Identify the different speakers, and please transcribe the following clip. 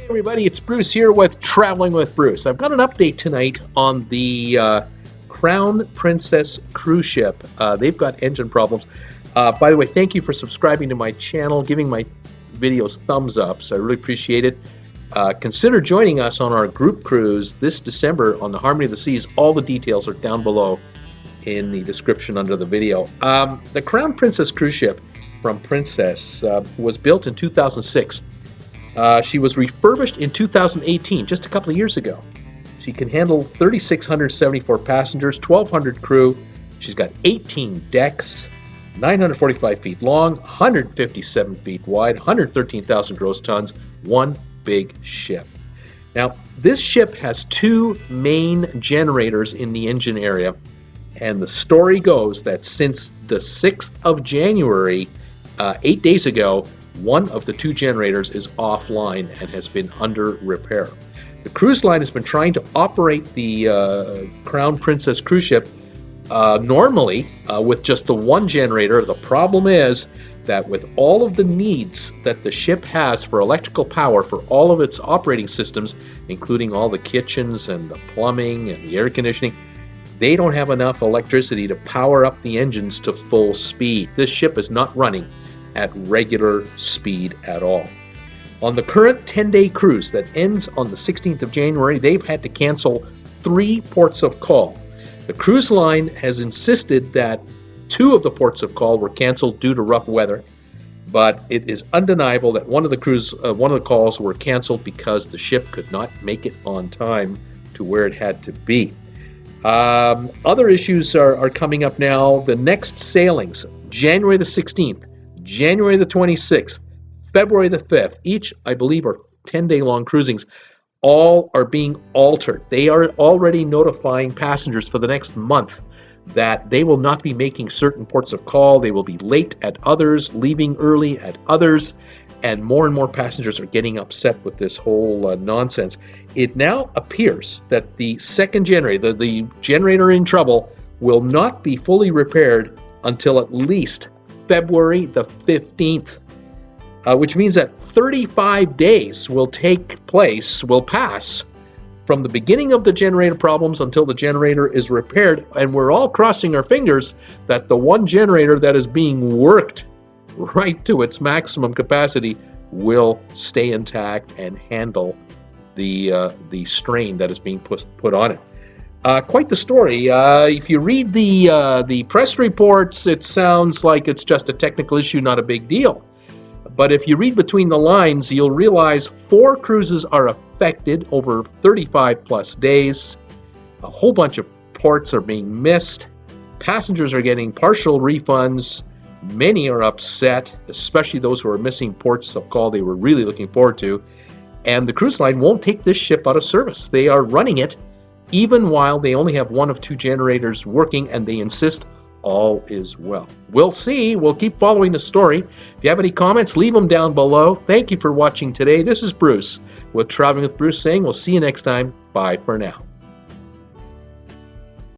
Speaker 1: Everybody, it's Bruce here with Traveling with Bruce. I've got an update tonight on the Crown Princess cruise ship. They've got engine problems. By the way, thank you for subscribing to my channel, giving my videos thumbs up, so I really appreciate it. Consider joining us on our group cruise this December on the Harmony of the Seas. All the details are down below in the description under the video. The Crown Princess cruise ship from Princess was built in 2006. She was refurbished in 2018, just a couple of years ago. She can handle 3,674 passengers, 1,200 crew. She's got 18 decks, 945 feet long, 157 feet wide, 113,000 gross tons, one big ship. Now, this ship has two main generators in the engine area, and the story goes that since the 6th of January, 8 days ago, one of the two generators is offline and has been under repair. The cruise line has been trying to operate the Crown Princess cruise ship normally with just the one generator. The problem is that with all of the needs that the ship has for electrical power for all of its operating systems, including all the kitchens and the plumbing and the air conditioning, they don't have enough electricity to power up the engines to full speed. This ship is not running at regular speed at all. On the current 10-day cruise that ends on the 16th of January, they've had to cancel 3 ports of call. The cruise line has insisted that 2 of the ports of call were canceled due to rough weather, but it is undeniable that one of the calls were canceled because the ship could not make it on time to where it had to be. Other issues are coming up now. The next sailings, January the 16th, January the 26th, February the 5th, each, I believe, are 10-day long cruisings, all are being altered. They are already notifying passengers for the next month that they will not be making certain ports of call. They will be late at others, leaving early at others, and more passengers are getting upset with this whole nonsense. It now appears that the second generator, the generator in trouble, will not be fully repaired until at least February the 15th, which means that 35 days will pass from the beginning of the generator problems until the generator is repaired, and we're all crossing our fingers that the one generator that is being worked right to its maximum capacity will stay intact and handle the strain that is being put on it. Quite the story. If you read the press reports, it sounds like it's just a technical issue, not a big deal. But if you read between the lines, you'll realize 4 cruises are affected over 35 plus days. A whole bunch of ports are being missed. Passengers are getting partial refunds. Many are upset, especially those who are missing ports of call they were really looking forward to. And the cruise line won't take this ship out of service. They are running it even while they only have 1 of 2 generators working, and they insist all is well. We'll see. We'll keep following the story. If you have any comments, leave them down below. Thank you for watching today. This is Bruce with Traveling with Bruce saying we'll see you next time. Bye for now.